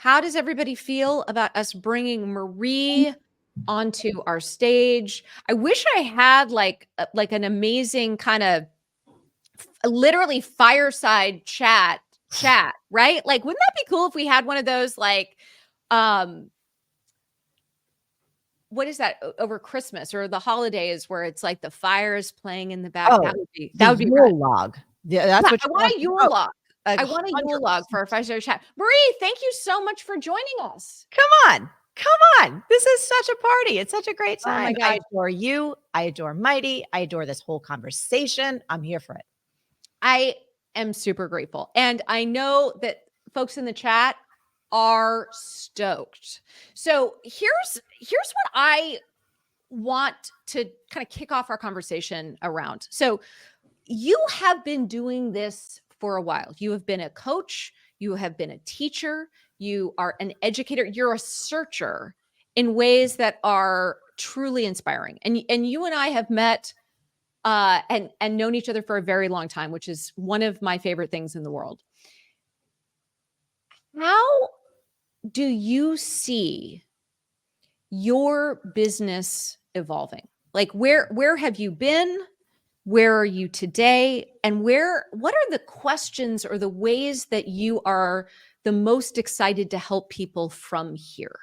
how does everybody feel about us bringing Marie onto our stage? I wish I had like an amazing kind of literally fireside chat, right? Like, wouldn't that be cool if we had one of those like what is that over Christmas or the holidays where it's like the fire is playing in the back? Oh, That would be rad. Yule log. Yeah, that's what I you want a Yule oh, log. I want a Yule log 100%. for our fireside chat. Marie, thank you so much for joining us. Come on. Come on. This is such a party. It's such a great Oh my time. I gosh. adore you. I adore Mighty. I adore this whole conversation. I'm here for it. I am super grateful. And I know that folks in the chat are stoked. So here's what I want to kind of kick off our conversation around. So you have been doing this for a while. You have been a coach, you have been a teacher, you are an educator, you're a searcher in ways that are truly inspiring. And you and I have met and known each other for a very long time, which is one of my favorite things in the world. How do you see your business evolving? Like where have you been? Where are you today? And what are the questions or the ways that you are the most excited to help people from here?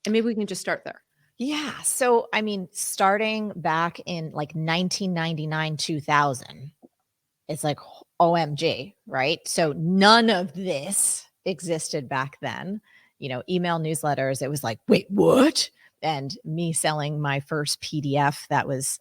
And maybe we can just start there. Yeah. So, I mean, starting back in like 1999, 2000, it's like OMG, right? So none of this existed back then. Email newsletters, it was like, wait, what? And me selling my first PDF that was,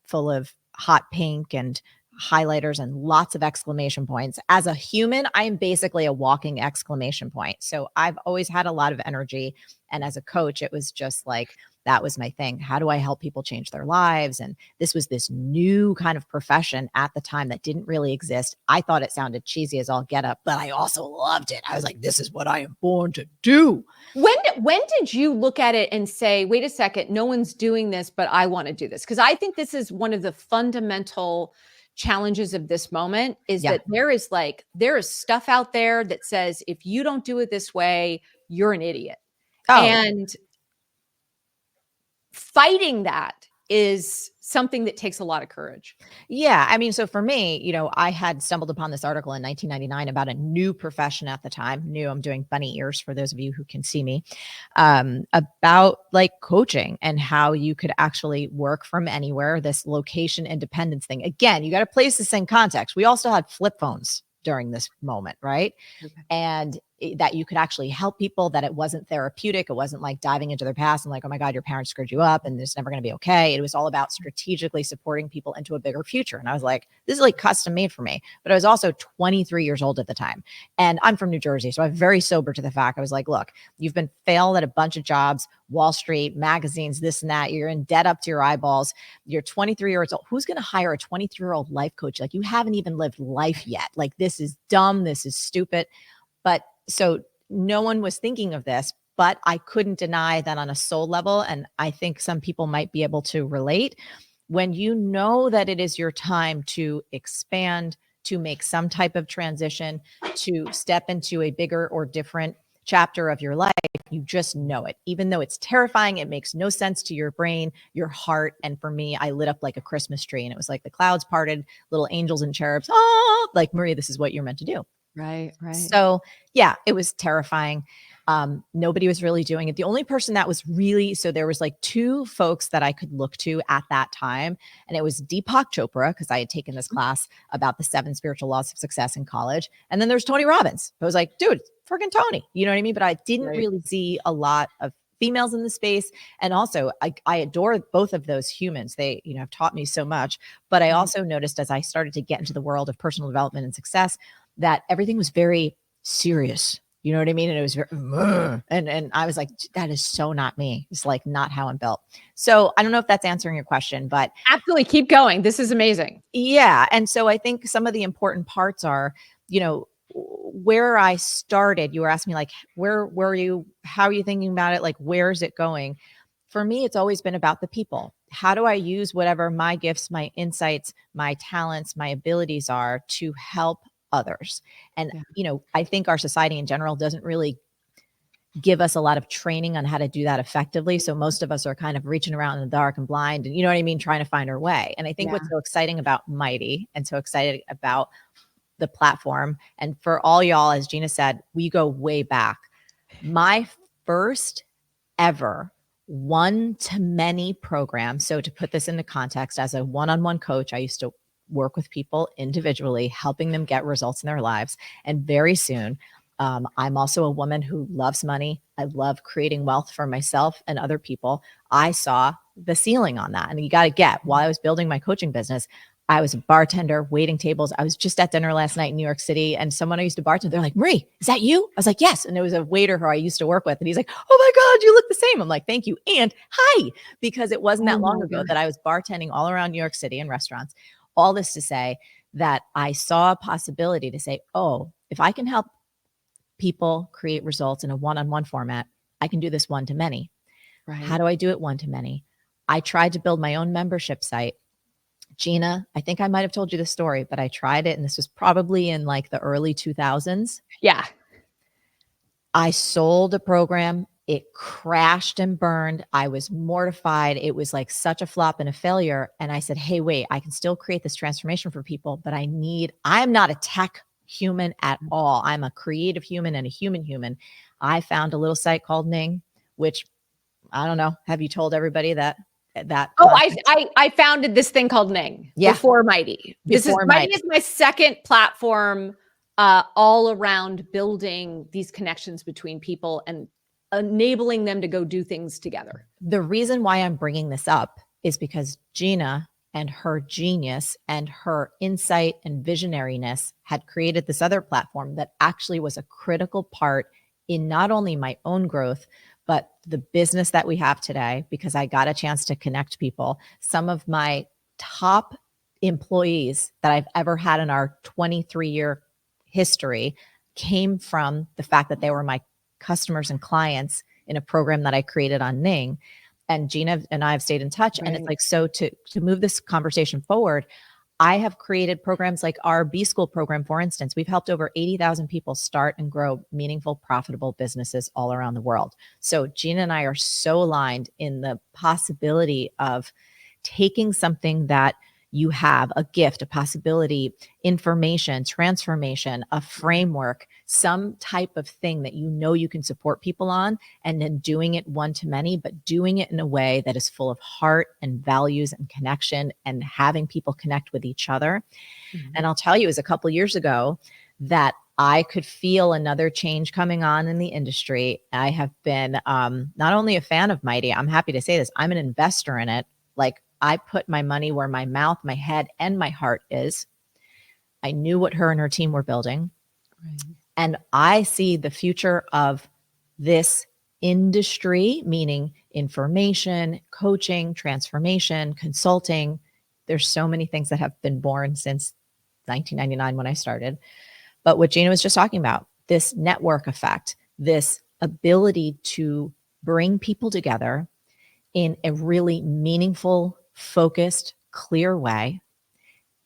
full of hot pink and highlighters and lots of exclamation points. As a human, I'm basically a walking exclamation point. So I've always had a lot of energy. And as a coach, it was just like, that was my thing. How do I help people change their lives? And this was this new kind of profession at the time that didn't really exist. I thought it sounded cheesy as all get up, but I also loved it. I was like, this is what I am born to do. When did you look at it and say, wait a second, no one's doing this, but I want to do this? Because I think this is one of the fundamental challenges of this moment is that there is stuff out there that says, if you don't do it this way, you're an idiot. Oh. And fighting that is something that takes a lot of courage. Yeah. I mean, so for me, I had stumbled upon this article in 1999 about a new profession at the time. I'm doing bunny ears for those of you who can see me, about like coaching and how you could actually work from anywhere, this location independence thing. Again, you got to place this in context. We also had flip phones during this moment, right? Okay. And that you could actually help people, that it wasn't therapeutic. It wasn't like diving into their past and like, oh my God, your parents screwed you up and it's never going to be okay. It was all about strategically supporting people into a bigger future. And I was like, this is like custom made for me. But I was also 23 years old at the time. And I'm from New Jersey. So I'm very sober to the fact. I was like, look, you've been failed at a bunch of jobs, Wall Street, magazines, this and that. You're in debt up to your eyeballs. You're 23 years old. Who's going to hire a 23-year-old life coach? Like, you haven't even lived life yet. Like, this is dumb. This is stupid. But so no one was thinking of this, but I couldn't deny that on a soul level. And I think some people might be able to relate. When you know that it is your time to expand, to make some type of transition, to step into a bigger or different chapter of your life, you just know it. Even though it's terrifying, it makes no sense to your brain, your heart. And for me, I lit up like a Christmas tree and it was like the clouds parted, little angels and cherubs. Oh, like, Maria, this is what you're meant to do. Right. So yeah, it was terrifying. Nobody was really doing it. The only person that was really, so there was like two folks that I could look to at that time. And it was Deepak Chopra, because I had taken this class about the 7 spiritual laws of success in college. And then there's Tony Robbins. I was like, dude, freaking Tony, you know what I mean? But I didn't really see a lot of females in the space. And also I adore both of those humans. They, have taught me so much, but I also noticed as I started to get into the world of personal development and success, that everything was very serious. You know what I mean? And it was very, and I was like, that is so not me. It's like not how I'm built. So I don't know if that's answering your question, but absolutely keep going. This is amazing. Yeah. And so I think some of the important parts are, where I started. You were asking me like, where were you? How are you thinking about it? Like, where is it going? For me, it's always been about the people. How do I use whatever my gifts, my insights, my talents, my abilities are to help others? And, I think our society in general doesn't really give us a lot of training on how to do that effectively. So most of us are kind of reaching around in the dark and blind and, you know what I mean, trying to find our way. And I think what's so exciting about Mighty and so excited about the platform, and for all y'all, as Gina said, we go way back. My first ever one-to-many program. So to put this into context, as a one-on-one coach, I used to work with people individually, helping them get results in their lives. And very soon, I'm also a woman who loves money. I love creating wealth for myself and other people. I saw the ceiling on that. And you got to get, while I was building my coaching business, I was a bartender, waiting tables. I was just at dinner last night in New York City, and someone I used to bartend, they're like, Marie, is that you? I was like, yes. And it was a waiter who I used to work with. And he's like, oh my God, you look the same. I'm like, thank you. And hi, because it wasn't that long ago that I was bartending all around New York City in restaurants. All this to say that I saw a possibility to say, oh, if I can help people create results in a one-on-one format, I can do this one-to-many. Right. How do I do it one-to-many? I tried to build my own membership site. Gina, I think I might have told you the story, but I tried it, and this was probably in like the early 2000s. Yeah. I sold a program. It crashed and burned. I was mortified. It was like such a flop and a failure. And I said, hey, wait, I can still create this transformation for people, but I'm not a tech human at all. I'm a creative human and a human. I found a little site called Ning, which I don't know. Have you told everybody that? I founded this thing called Ning before Mighty. Mighty is my second platform, all around building these connections between people and enabling them to go do things together. The reason why I'm bringing this up is because Gina and her genius and her insight and visionariness had created this other platform that actually was a critical part in not only my own growth, but the business that we have today, because I got a chance to connect people. Some of my top employees that I've ever had in our 23-year history came from the fact that they were my customers and clients in a program that I created on Ning. And Gina and I have stayed in touch. Right. And it's like, so to move this conversation forward, I have created programs like our B School program, for instance. We've helped over 80,000 people start and grow meaningful, profitable businesses all around the world. So Gina and I are so aligned in the possibility of taking something that you have, a gift, a possibility, information, transformation, a framework, some type of thing that you know you can support people on, and then doing it one-to-many, but doing it in a way that is full of heart and values and connection and having people connect with each other. Mm-hmm. And I'll tell you, it was a couple of years ago that I could feel another change coming on in the industry. I have been not only a fan of Mighty, I'm happy to say this, I'm an investor in it. Like, I put my money where my mouth, my head, and my heart is. I knew what her and her team were building. Right. And I see the future of this industry, meaning information, coaching, transformation, consulting. There's so many things that have been born since 1999 when I started. But what Gina was just talking about, this network effect, this ability to bring people together in a really meaningful, focused, clear way,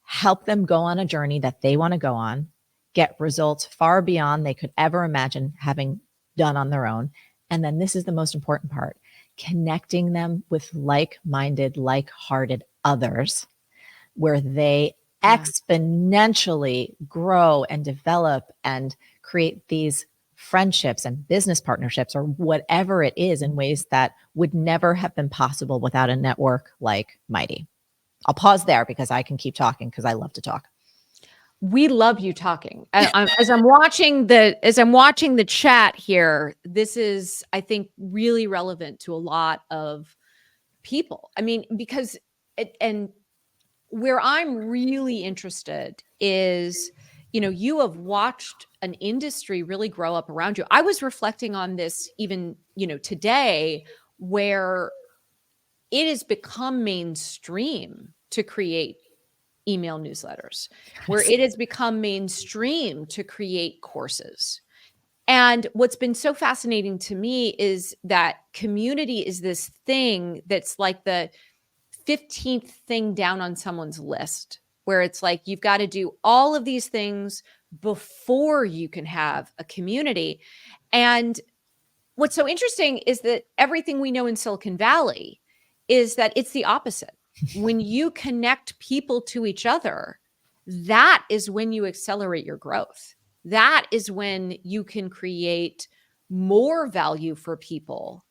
help them go on a journey that they want to go on, get results far beyond they could ever imagine having done on their own. And then this is the most important part, connecting them with like-minded, like-hearted others, where they exponentially grow and develop and create these friendships and business partnerships or whatever it is in ways that would never have been possible without a network like Mighty. I'll pause there because I can keep talking because I love to talk. We love you talking. As I'm watching the chat here, this is, I think, really relevant to a lot of people. I mean, because and where I'm really interested is, you have watched an industry really grow up around you. I was reflecting on this even, today, where it has become mainstream to create email newsletters, where it has become mainstream to create courses. And what's been so fascinating to me is that community is this thing that's like the 15th thing down on someone's list, where it's like, you've got to do all of these things before you can have a community. And what's so interesting is that everything we know in Silicon Valley is that it's the opposite. When you connect people to each other, that is when you accelerate your growth. That is when you can create more value for people.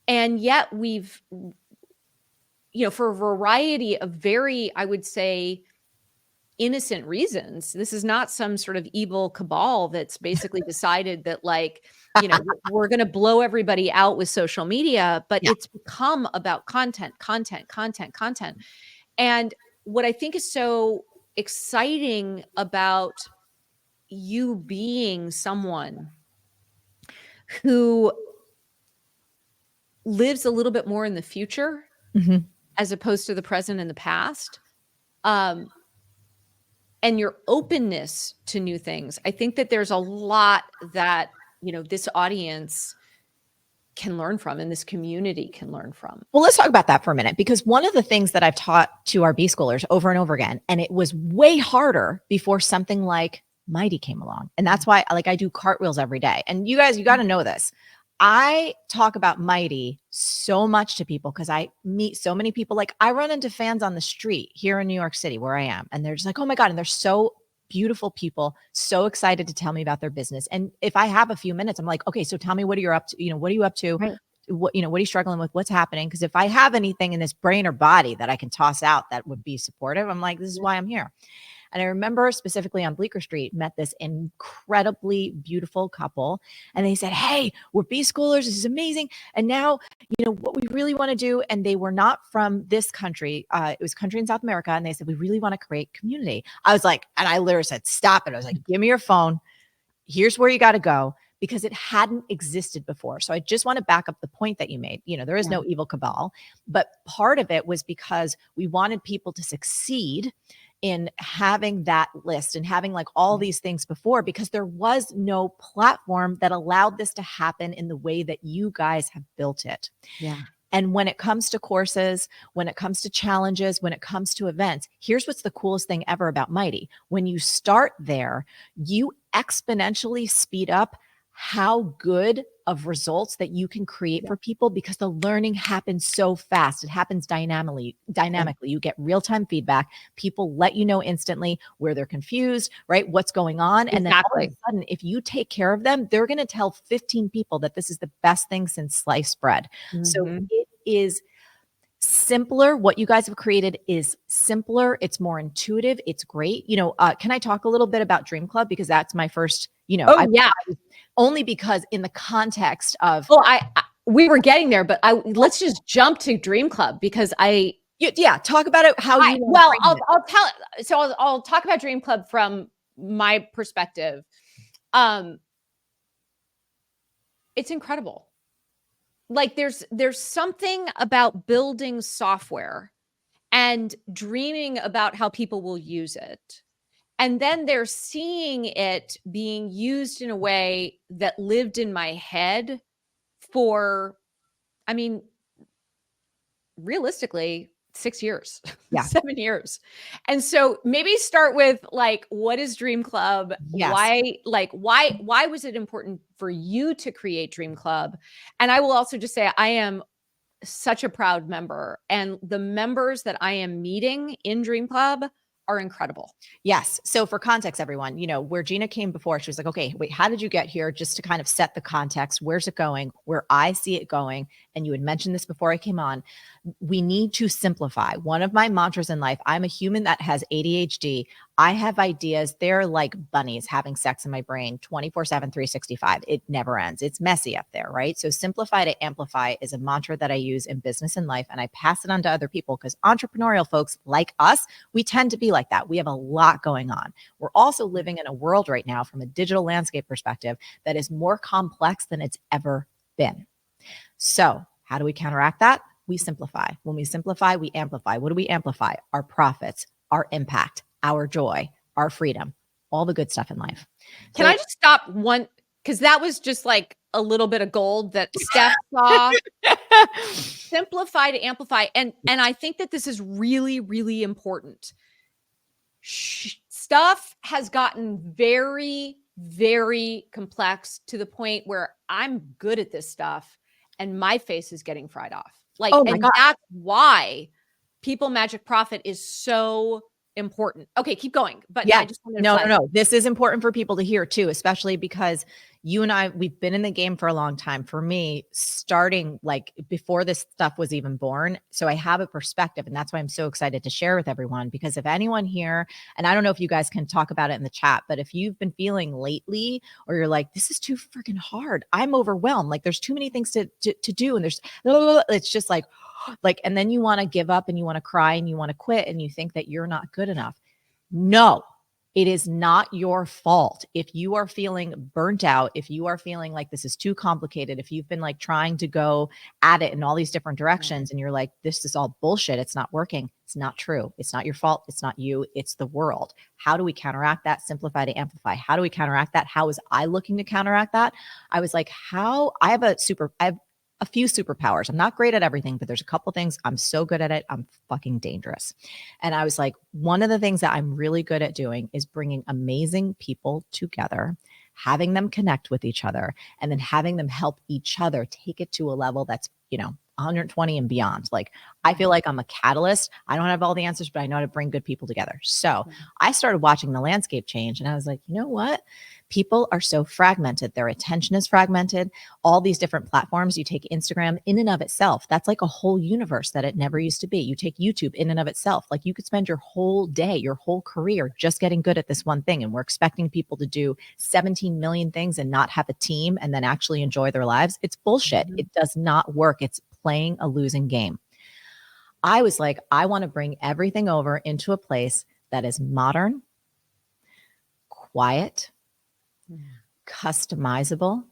And yet we've, for a variety of very, I would say, innocent reasons. This is not some sort of evil cabal that's basically decided that, like, we're going to blow everybody out with social media, but Yeah. it's become about content. And what I think is so exciting about you being someone who lives a little bit more in the future as opposed to the present and the past, and your openness to new things. I think that there's a lot that, this audience can learn from and this community can learn from. Well, let's talk about that for a minute, because one of the things that I've taught to our B schoolers over and over again, and it was way harder before something like Mighty came along. And that's why I do cartwheels every day. And you guys, you got to know this. I talk about Mighty so much to people because I meet so many people. Like, I run into fans on the street here in New York City where I am, and they're just like, oh my God. And they're so beautiful people, so excited to tell me about their business. And if I have a few minutes, I'm like, okay, so tell me, what are you up to? What are you up to? Right. What are you struggling with? What's happening? Because if I have anything in this brain or body that I can toss out that would be supportive, I'm like, this is why I'm here. And I remember specifically on Bleecker Street, met this incredibly beautiful couple. And they said, hey, we're B schoolers. This is amazing. And now, what we really want to do. And they were not from this country. It was a country in South America. And they said, we really want to create community. I was like, and I literally said, stop it. I was like, give me your phone. Here's where you got to go, because it hadn't existed before. So I just want to back up the point that you made. There is no evil cabal, but part of it was because we wanted people to succeed in having that list and having like all these things before, because there was no platform that allowed this to happen in the way that you guys have built it. Yeah. And when it comes to courses, when it comes to challenges, when it comes to events, here's what's the coolest thing ever about Mighty. When you start there, you exponentially speed up how good of results that you can create for people, because the learning happens so fast. It happens dynamically. You get real-time feedback. People let you know instantly where they're confused, right? What's going on. And then all of a sudden, if you take care of them, they're going to tell 15 people that this is the best thing since sliced bread. So it is simpler. What you guys have created is simpler. It's more intuitive. It's great. Can I talk a little bit about Dream Club? Because that's my first, only because in the context of, we were getting there, but let's just jump to Dream Club, because talk about it. I'll talk about Dream Club from my perspective. It's incredible. Like, there's something about building software and dreaming about how people will use it. And then they're seeing it being used in a way that lived in my head for, realistically, 6 years, 7 years. And so maybe start with, like, what is Dream Club? Yes. Why was it important for you to create Dream Club? And I will also just say, I am such a proud member, and the members that I am meeting in Dream Club are incredible. Yes. So for context, everyone, where Gina came before, she was like, okay, wait, how did you get here? Just to kind of set the context. Where's it going? Where I see it going. And you had mentioned this before I came on. We need to simplify. One of my mantras in life, I'm a human that has ADHD. I have ideas. They're like bunnies having sex in my brain 24/7, 365. It never ends. It's messy up there, right? So simplify to amplify is a mantra that I use in business and life. And I pass it on to other people, because entrepreneurial folks like us, we tend to be like that. We have a lot going on. We're also living in a world right now, from a digital landscape perspective, that is more complex than it's ever been. So how do we counteract that? We simplify. When we simplify, we amplify. What do we amplify? Our profits, our impact, our joy, our freedom, all the good stuff in life. Can I just stop one? Because that was just like a little bit of gold that Steph saw. Simplify to amplify. And I think that this is really, really important. Stuff has gotten very very complex to the point where I'm good at this stuff and my face is getting fried off. Like, Oh my and God. that's why People Magic Profit is so important. Okay, keep going. But Yeah. I just wanted to flag. No. This is important for people to hear too, especially because you and I, we've been in the game for a long time. For me, starting like before this stuff was even born. So I have a perspective, and that's why I'm so excited to share with everyone. Because if anyone here, and I don't know if you guys can talk about it in the chat, but if you've been feeling lately, or you're like, this is too freaking hard, I'm overwhelmed. Like there's too many things to do. And there's, it's just like, and then you want to give up and you want to cry and you want to quit and you think that you're not good enough. No, it is not your fault. If you are feeling burnt out, if you are feeling like this is too complicated, if you've been like trying to go at it in all these different directions and you're like, this is all bullshit, it's not working. It's not true. It's not your fault. It's not you. It's the world. How do we counteract that? Simplify to amplify. How do we counteract that? How was I looking to counteract that? I was like, I have a few superpowers. I'm not great at everything, but there's a couple things I'm so good at it. I'm fucking dangerous. And I was like, one of the things that I'm really good at doing is bringing amazing people together, having them connect with each other, and then having them help each other take it to a level that's, 120 and beyond. Like, I feel like I'm a catalyst. I don't have all the answers, but I know how to bring good people together. So I started watching the landscape change and I was like, you know what? People are so fragmented. Their attention is fragmented. All these different platforms, you take Instagram in and of itself, that's like a whole universe that it never used to be. You take YouTube in and of itself. Like you could spend your whole day, your whole career just getting good at this one thing. And we're expecting people to do 17 million things and not have a team and then actually enjoy their lives. It's bullshit. It does not work. It's playing a losing game. I was like, I want to bring everything over into a place that is modern, quiet, customizable,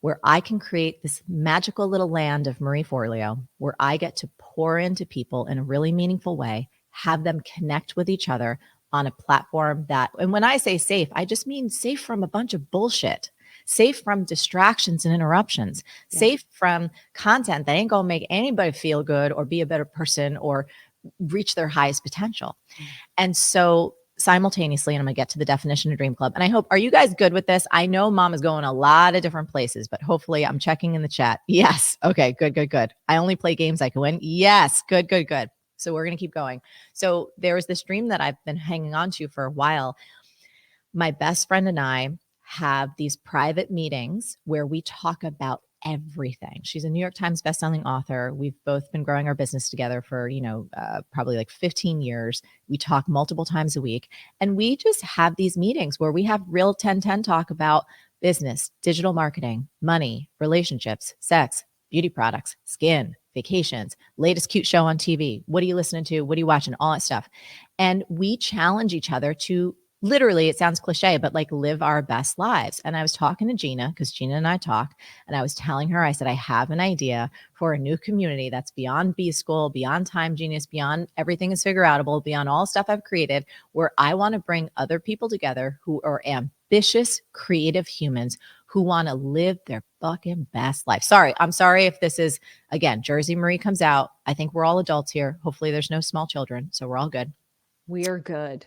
where I can create this magical little land of Marie Forleo, where I get to pour into people in a really meaningful way, have them connect with each other on a platform that, and when I say safe, I just mean safe from a bunch of bullshit, safe from distractions and interruptions, safe from content that ain't gonna make anybody feel good or be a better person or reach their highest potential. And so simultaneously, and I'm going to get to the definition of Dream Club. And I hope, are you guys good with this? I know mom is going a lot of different places, but hopefully I'm checking in the chat. Yes. Okay. Good. I only play games I can win. Yes. Good. So we're going to keep going. So there was this dream that I've been hanging on to for a while. My best friend and I have these private meetings where we talk about everything. She's a New York Times bestselling author. We've both been growing our business together for, probably like 15 years. We talk multiple times a week and we just have these meetings where we have real 10-10 talk about business, digital marketing, money, relationships, sex, beauty products, skin, vacations, latest cute show on TV. What are you listening to? What are you watching? All that stuff. And we challenge each other to literally, it sounds cliche, but like live our best lives. And I was talking to Gina because Gina and I talk, and I was telling her, I said, I have an idea for a new community that's beyond B School, beyond Time Genius, beyond everything is figure outable, beyond all stuff I've created, where I want to bring other people together who are ambitious, creative humans who want to live their fucking best life. I'm sorry if this is, again, Jersey Marie comes out. I think we're all adults here. Hopefully there's no small children, so we're all good. We're good.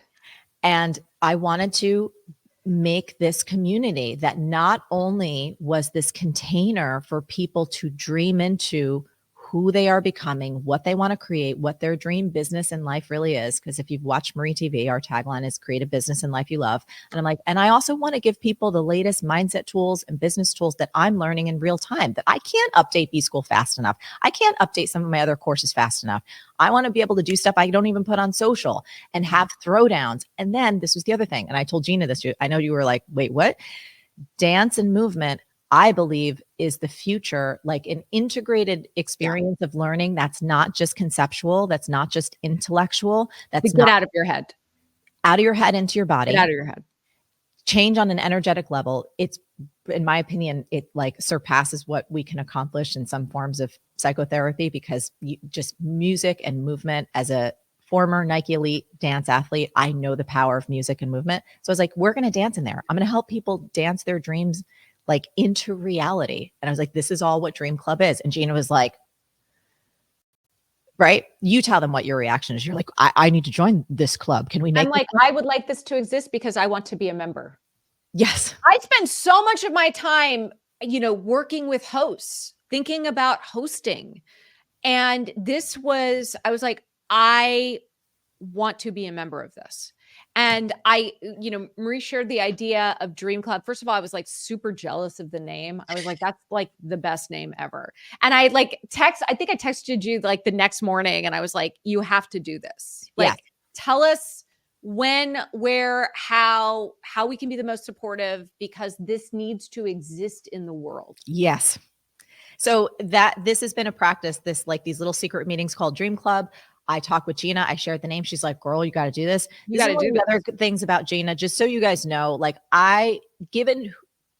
And I wanted to make this community that not only was this container for people to dream into who they are becoming, what they want to create, what their dream business in life really is. Because if you've watched Marie TV, our tagline is create a business and life you love. And I'm like, and I also want to give people the latest mindset tools and business tools that I'm learning in real time that I can't update B School fast enough. I can't update some of my other courses fast enough. I want to be able to do stuff I don't even put on social and have throwdowns. And then this was the other thing. And I told Gina this, I know you were like, wait, what? Dance and movement, I believe, is the future, like an integrated experience of learning that's not just conceptual, that's not just intellectual, that's Get out of your head. Out of your head into your body. Get out of your head. Change on an energetic level. It's, in my opinion, it like surpasses what we can accomplish in some forms of psychotherapy because just music and movement. As a former Nike Elite dance athlete, I know the power of music and movement. So I was like, we're going to dance in there. I'm going to help people dance their dreams like into reality. And I was like, this is all what Dream Club is. And Gina was like, right? You tell them what your reaction is. You're like, I need to join this club. Can we make I'm like, I would like this to exist because I want to be a member. Yes. I spend so much of my time, working with hosts, thinking about hosting. And I was like, I want to be a member of this. And Marie shared the idea of Dream Club. First of all, I was like super jealous of the name. I was like, that's like the best name ever. And I think I texted you like the next morning and I was like, you have to do this. Yes. Like, tell us when, where, how we can be the most supportive, because this needs to exist in the world. Yes. So this has been a practice, these little secret meetings called Dream Club. I talk with Gina. I shared the name. She's like, girl, you got to do this. You This got is to one do of the this. other good things about Gina, just so you guys know, like given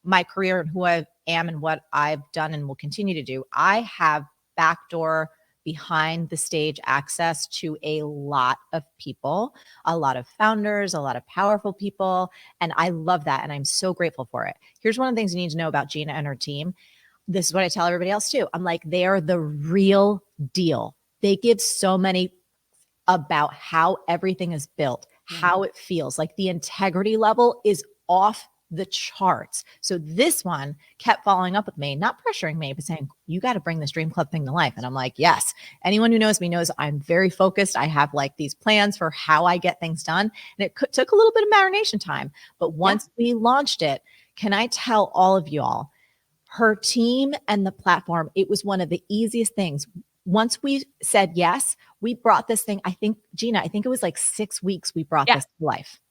my career and who I am and what I've done and will continue to do, I have backdoor behind the stage access to a lot of people, a lot of founders, a lot of powerful people. And I love that. And I'm so grateful for it. Here's one of the things you need to know about Gina and her team. This is what I tell everybody else too. I'm like, they are the real deal. They give so many about how everything is built, how it feels. Like the integrity level is off the charts. So this one kept following up with me, not pressuring me, but saying, you got to bring this Dream Club thing to life. And I'm like, yes. Anyone who knows me knows I'm very focused. I have like these plans for how I get things done. And it took a little bit of marination time. But once we launched it, can I tell all of you all, her team and the platform, it was one of the easiest things. Once we said yes, we brought this thing, I think, Gina, I think it was like 6 weeks we brought this to life.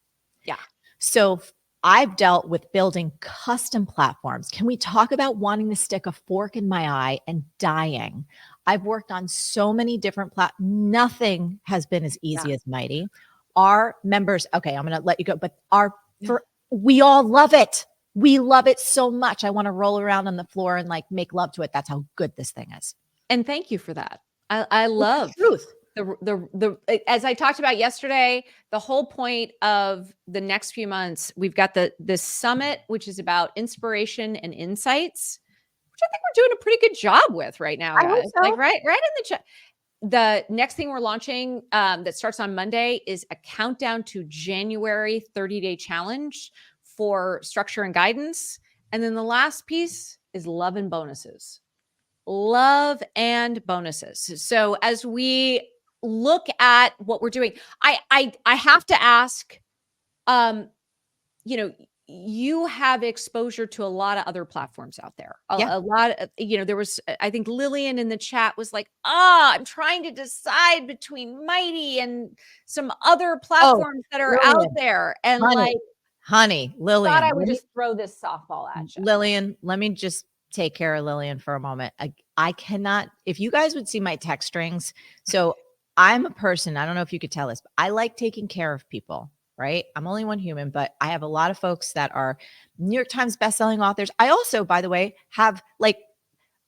Yeah. So I've dealt with building custom platforms. Can we talk about wanting to stick a fork in my eye and dying? I've worked on so many different nothing has been as easy as Mighty. Our members, okay, I'm going to let you go, but we all love it. We love it so much. I want to roll around on the floor and like make love to it. That's how good this thing is. And thank you for that. I love truth. As I talked about yesterday, the whole point of the next few months, we've got this summit, which is about inspiration and insights, which I think we're doing a pretty good job with right now, guys. So. Like right in the chat. The next thing we're launching that starts on Monday is a countdown to January 30-day challenge for structure and guidance. And then the last piece is love and bonuses. Love and bonuses. So as we look at what we're doing, I have to ask, you have exposure to a lot of other platforms out there. A lot of, there was, I think Lillian in the chat was like, I'm trying to decide between Mighty and some other platforms that are Lillian, out there. And Lillian, thought I would just throw this softball at you. Lillian, let me just take care of Lillian for a moment. I cannot, if you guys would see my text strings. So I'm a person, I don't know if you could tell this, but I like taking care of people, right? I'm only one human, but I have a lot of folks that are New York Times bestselling authors. I also, by the way, have like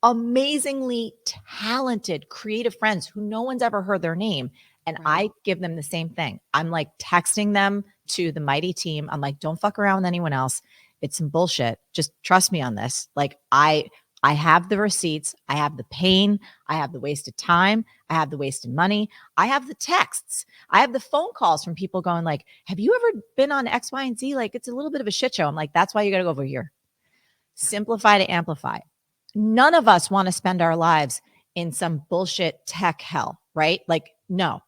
amazingly talented, creative friends who no one's ever heard their name. And I give them the same thing. I'm like texting them to the Mighty team. I'm like, don't fuck around with anyone else. It's some bullshit. Just trust me on this. Like I have the receipts. I have the pain. I have the wasted time. I have the wasted money. I have the texts. I have the phone calls from people going like, have you ever been on X, Y, and Z? Like, it's a little bit of a shit show. I'm like, that's why you got to go over here. Simplify to amplify. None of us want to spend our lives in some bullshit tech hell, right? Like, no.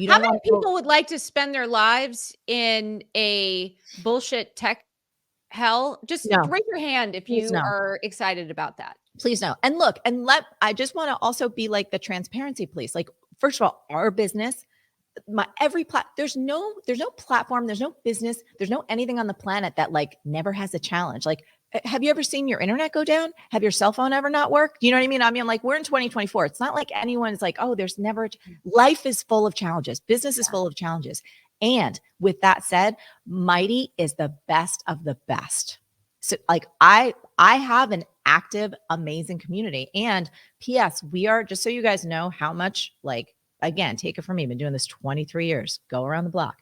How many people would like to spend their lives in a bullshit tech hell? Just raise your hand if you are excited about that. Please no. And look, I just want to also be like the transparency police. Like, first of all, our business, there's no platform, there's no business, there's no anything on the planet that like never has a challenge. Like, have you ever seen your internet go down? Have your cell phone ever not work? You know what I mean? I mean, like we're in 2024. It's not like anyone's like, oh, there's never, life is full of challenges. Business is full of challenges. And with that said, Mighty is the best of the best. So like I have an active, amazing community. And PS, we are, just so you guys know how much, like, again, take it from me, been doing this 23 years, go around the block.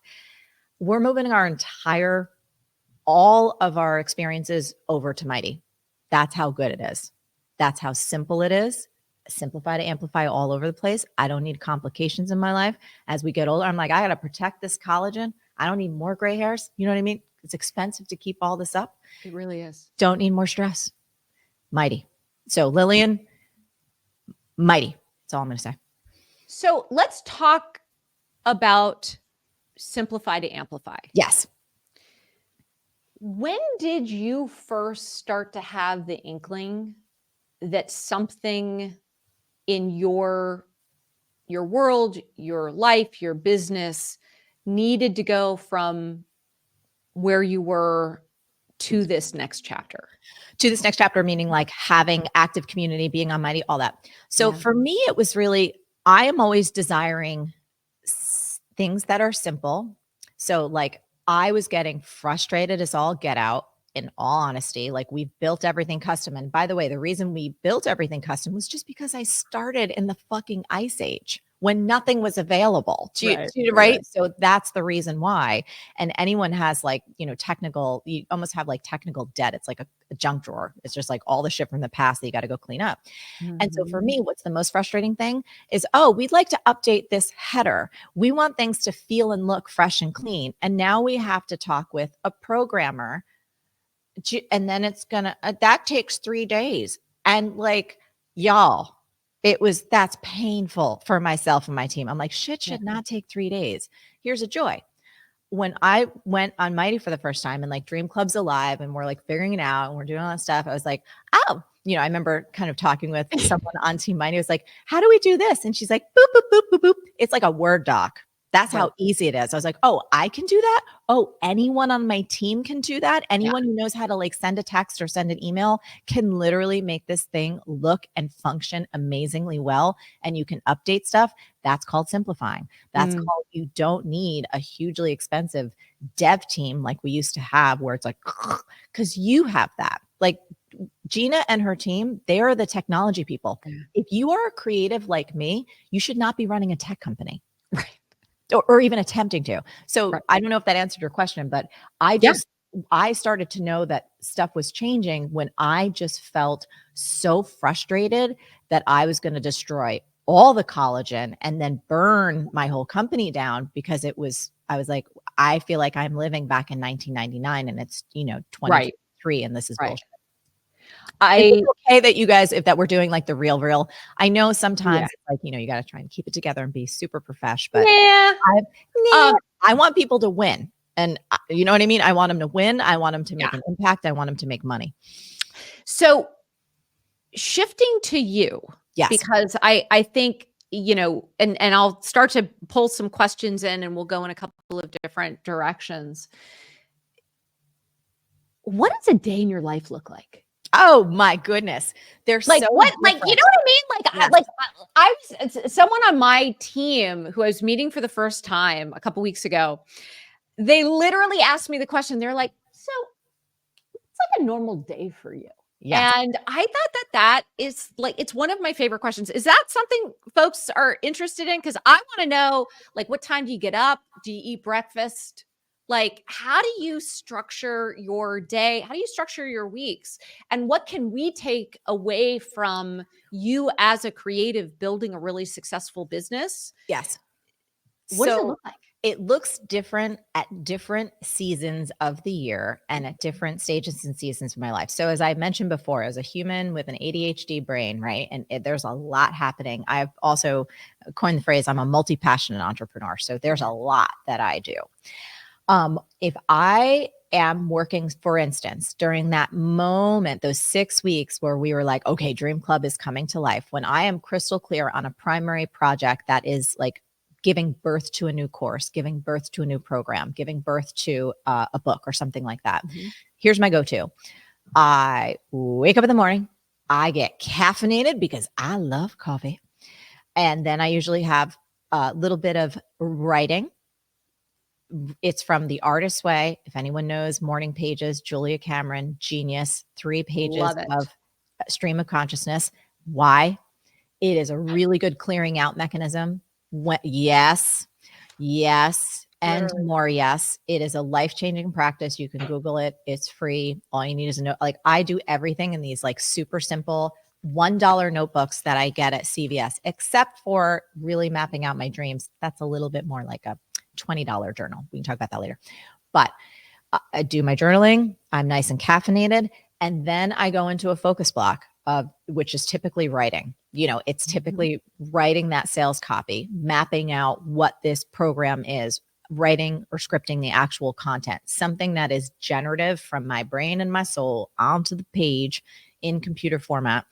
We're moving all of our experiences over to Mighty. That's how good it is. That's how simple it is. Simplify to amplify all over the place. I don't need complications in my life. As we get older, I'm like, I got to protect this collagen. I don't need more gray hairs. You know what I mean? It's expensive to keep all this up. It really is. Don't need more stress. Mighty. So Lillian, mighty. That's all I'm going to say. So let's talk about simplify to amplify. Yes. When did you first start to have the inkling that something in your world, your life, your business needed to go from where you were to this next chapter? To this next chapter, meaning like having active community, being on Mighty, all that. So for me, it was really, I am always desiring things that are simple. So like I was getting frustrated as all get out, in all honesty. Like we built everything custom. And by the way, the reason we built everything custom was just because I started in the fucking ice age when nothing was available right? So that's the reason why. And anyone has like, technical, you almost have like technical debt. It's like a junk drawer. It's just like all the shit from the past that you got to go clean up. Mm-hmm. And so for me, what's the most frustrating thing is, we'd like to update this header. We want things to feel and look fresh and clean. And now we have to talk with a programmer, and then it's gonna, that takes 3 days. And like, y'all, that's painful for myself and my team. I'm like, shit should not take 3 days. Here's a joy. When I went on Mighty for the first time and like Dream Club's alive and we're like figuring it out and we're doing all that stuff, I was like, I remember kind of talking with someone on Team Mighty. I was like, how do we do this? And she's like, boop, boop, boop, boop, boop. It's like a Word doc. That's how easy it is. I was like, oh, I can do that. Oh, anyone on my team can do that. Anyone who knows how to like send a text or send an email can literally make this thing look and function amazingly well. And you can update stuff. That's called simplifying. That's called, you don't need a hugely expensive dev team like we used to have where it's like, because you have that. Like Gina and her team, they are the technology people. If you are a creative like me, you should not be running a tech company. Right. Or even attempting to. So I don't know if that answered your question, but I started to know that stuff was changing when I just felt so frustrated that I was going to destroy all the collagen and then burn my whole company down because I was like, I feel like I'm living back in 1999 and it's, 2023 and this is bullshit. It's okay that you guys, if that we're doing like the real, I know sometimes it's like, you got to try and keep it together and be super profesh, but I want people to win. And you know what I mean? I want them to win. I want them to make an impact. I want them to make money. So shifting to you, because I think, and I'll start to pull some questions in and we'll go in a couple of different directions. What does a day in your life look like? Oh my goodness. There's like so what, different. like, you know what I mean? I was someone on my team who I was meeting for the first time a couple weeks ago. They literally asked me the question. They're like, so it's like a normal day for you. Yes. And I thought that is like, it's one of my favorite questions. Is that something folks are interested in? Because I want to know, like, what time do you get up? Do you eat breakfast? Like, how do you structure your day? How do you structure your weeks? And what can we take away from you as a creative building a really successful business? Yes. What does it look like? It looks different at different seasons of the year and at different stages and seasons of my life. So as I mentioned before, as a human with an ADHD brain, right? And there's a lot happening. I've also coined the phrase, I'm a multi-passionate entrepreneur. So there's a lot that I do. If I am working, for instance, during that moment, those 6 weeks where we were like, okay, Dream Club is coming to life, when I am crystal clear on a primary project that is like giving birth to a new course, giving birth to a new program, giving birth to a book or something like that. Mm-hmm. Here's my go-to. I wake up in the morning. I get caffeinated because I love coffee. And then I usually have a little bit of writing. It's from The Artist's Way. If anyone knows Morning Pages, Julia Cameron, genius, 3 pages of stream of consciousness. Why? It is a really good clearing out mechanism. Yes, and more. Yes, it is a life-changing practice. You can Google it. It's free. All you need is a note. Like I do everything in these like super simple $1 notebooks that I get at CVS, except for really mapping out my dreams. That's a little bit more like a $20 journal. We can talk about that later. But I do my journaling. I'm nice and caffeinated. And then I go into a focus block of which is typically writing. It's typically writing that sales copy, mapping out what this program is, writing or scripting the actual content, something that is generative from my brain and my soul onto the page in computer format.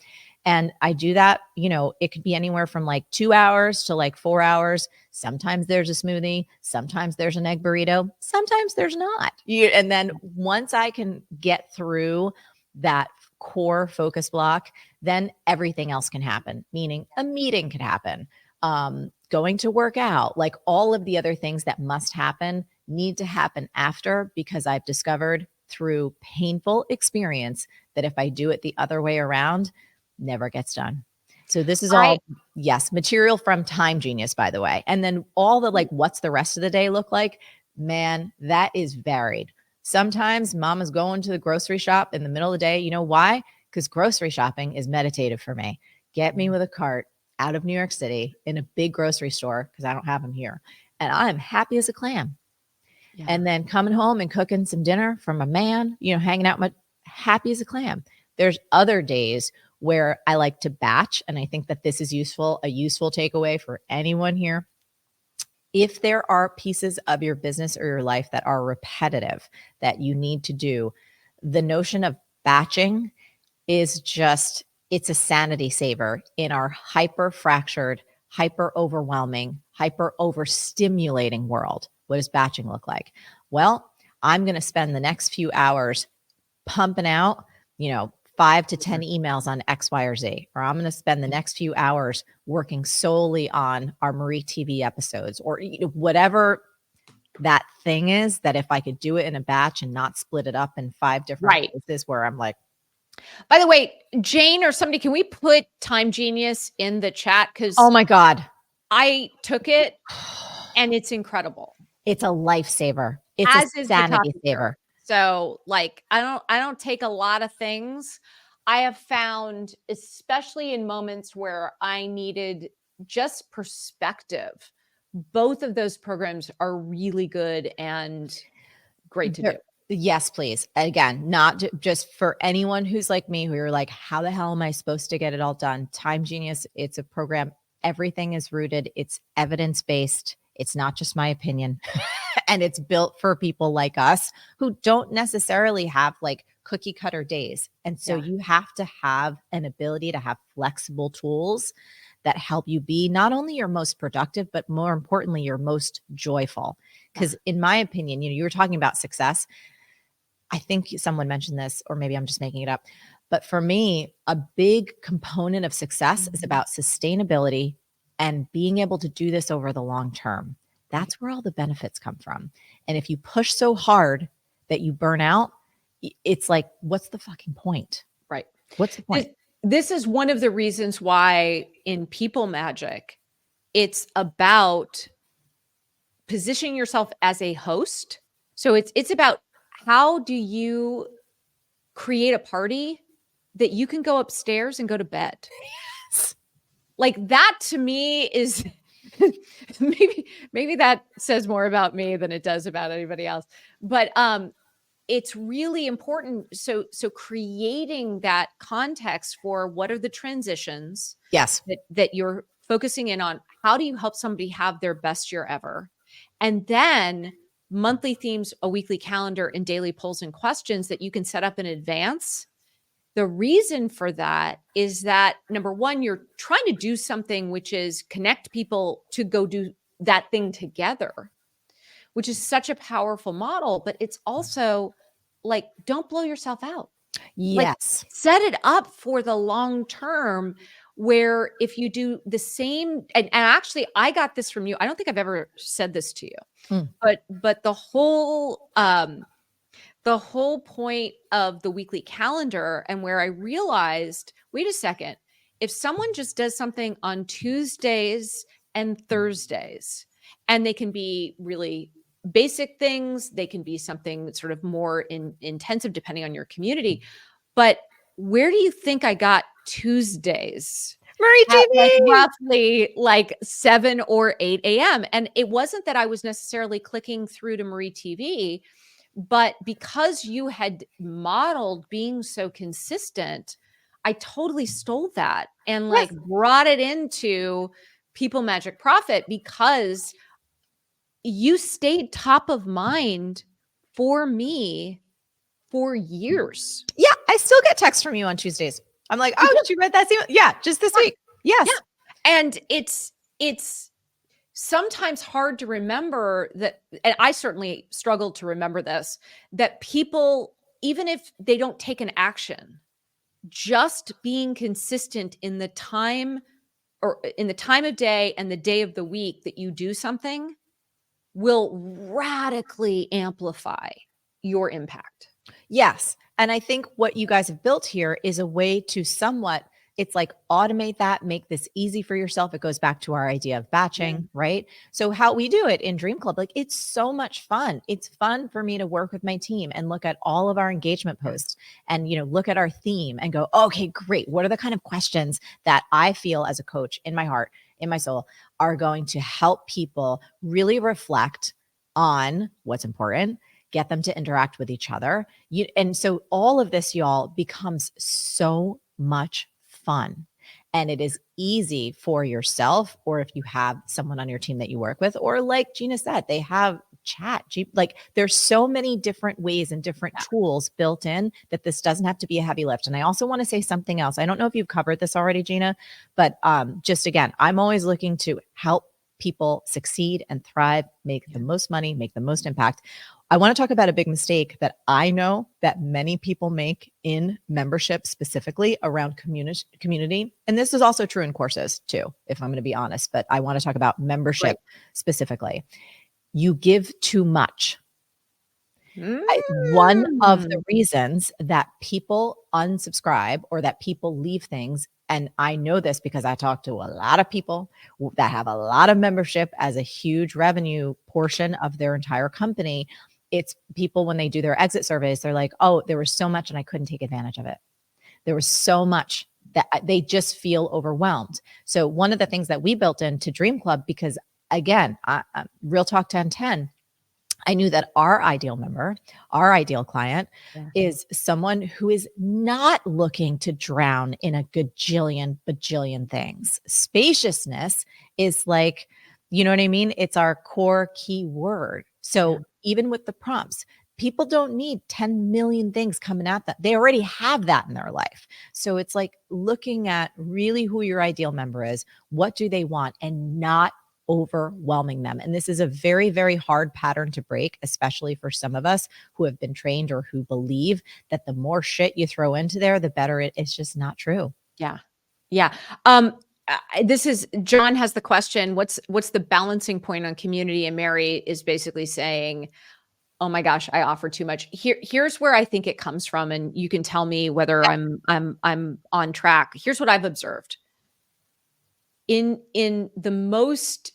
And I do that, it could be anywhere from like 2 hours to like 4 hours. Sometimes there's a smoothie, sometimes there's an egg burrito, sometimes there's not. And then once I can get through that core focus block, then everything else can happen, meaning a meeting could happen, going to work out, like all of the other things that must happen need to happen after, because I've discovered through painful experience that if I do it the other way around, never gets done. So this is all, yes, material from Time Genius, by the way. And then all the like, what's the rest of the day look like? Man, that is varied. Sometimes mama's going to the grocery shop in the middle of the day. You know why? Because grocery shopping is meditative for me. Get me with a cart out of New York City in a big grocery store, because I don't have them here. And I'm happy as a clam. Yeah. And then coming home and cooking some dinner for my man, hanging out, happy as a clam. There's other days where I like to batch. And I think that this is a useful takeaway for anyone here. If there are pieces of your business or your life that are repetitive that you need to do, the notion of batching is just, it's a sanity saver in our hyper fractured, hyper overwhelming, hyper overstimulating world. What does batching look like? Well, I'm going to spend the next few hours pumping out, 5 to 10 emails on X, Y, or Z, or I'm going to spend the next few hours working solely on our Marie TV episodes, or whatever that thing is, that if I could do it in a batch and not split it up in 5 different places where I'm like. By the way, Jane or somebody, can we put Time Genius in the chat? Because oh my God, I took it and it's incredible. It's a lifesaver. It's a sanity saver. So like, I don't take a lot of things. I have found, especially in moments where I needed just perspective, both of those programs are really good and great to do. Yes, please. Again, not just for anyone who's like me, who you're like, how the hell am I supposed to get it all done? Time Genius, it's a program. Everything is rooted. It's evidence-based. It's not just my opinion. And it's built for people like us who don't necessarily have like cookie cutter days. And so you have to have an ability to have flexible tools that help you be not only your most productive, but more importantly, your most joyful. Because in my opinion, you were talking about success. I think someone mentioned this, or maybe I'm just making it up. But for me, a big component of success is about sustainability and being able to do this over the long term. That's where all the benefits come from. And if you push so hard that you burn out, it's like, what's the fucking point? Right. What's the point? This is one of the reasons why in People Magic, it's about positioning yourself as a host. So it's about, how do you create a party that you can go upstairs and go to bed? Yes. Like that to me is maybe that says more about me than it does about anybody else. But it's really important. So creating that context for what are the transitions that you're focusing in on. How do you help somebody have their best year ever? And then monthly themes, a weekly calendar, and daily polls and questions that you can set up in advance. The reason for that is that, number one, you're trying to do something which is connect people to go do that thing together, which is such a powerful model, but it's also like, don't blow yourself out. Yes. Like, set it up for the long term, where if you do the same, and actually I got this from you. I don't think I've ever said this to you, but the whole point of the weekly calendar, and where I realized, wait a second, if someone just does something on Tuesdays and Thursdays, and they can be really basic things, they can be something sort of more intensive depending on your community. But where do you think I got Tuesdays? Marie TV. Like roughly like 7 or 8 a.m. And it wasn't that I was necessarily clicking through to Marie TV, But because you had modeled being so consistent, I totally stole that and Yes. like brought it into People Magic Profit because you stayed top of mind for me for years. Yeah, I still get texts from you on Tuesdays. I'm like, oh, did you read that email? Yeah, just this week. Yes. Yeah. And it's sometimes hard to remember that, and I certainly struggle to remember this, that people, even if they don't take an action, just being consistent in the time or in the time of day and the day of the week that you do something will radically amplify your impact. Yes. And I think what you guys have built here is a way to somewhat, it's like automate that, make this easy for yourself. It goes back to our idea of batching, right? So how we do it in Dream Club, like it's so much fun. It's fun for me to work with my team and look at all of our engagement posts and, look at our theme and go, okay, great. What are the kind of questions that I feel as a coach in my heart, in my soul, are going to help people really reflect on what's important, get them to interact with each other. And so all of this, y'all, becomes so much fun. And it is easy for yourself, or if you have someone on your team that you work with, or like Gina said, they have chat. Like there's so many different ways and different tools built in that this doesn't have to be a heavy lift. And I also want to say something else. I don't know if you've covered this already, Gina, but just again, I'm always looking to help people succeed and thrive, make the most money, make the most impact. I want to talk about a big mistake that I know that many people make in membership, specifically around community. And this is also true in courses too, if I'm going to be honest, but I want to talk about membership specifically. You give too much. One of the reasons that people unsubscribe or that people leave things, and I know this because I talk to a lot of people that have a lot of membership as a huge revenue portion of their entire company. It's people when they do their exit surveys, they're like, oh, there was so much and I couldn't take advantage of it. There was so much that they just feel overwhelmed. So one of the things that we built into Dream Club, because again, Real Talk 1010, I knew that our ideal member, our ideal client is someone who is not looking to drown in a bajillion things. Spaciousness is like, you know what I mean? It's our core key word. So even with the prompts, people don't need 10 million things coming at them. They already have that in their life. So it's like looking at really who your ideal member is, what do they want, and not overwhelming them. And this is a very, very hard pattern to break, especially for some of us who have been trained or who believe that the more shit you throw into there, the better it is. Just not true. Yeah. Yeah. This is John has the question, what's the balancing point on community? And Mary is basically saying, oh my gosh, I offer too much. Here's where I think it comes from. And you can tell me whether I'm on track. Here's what I've observed. In the most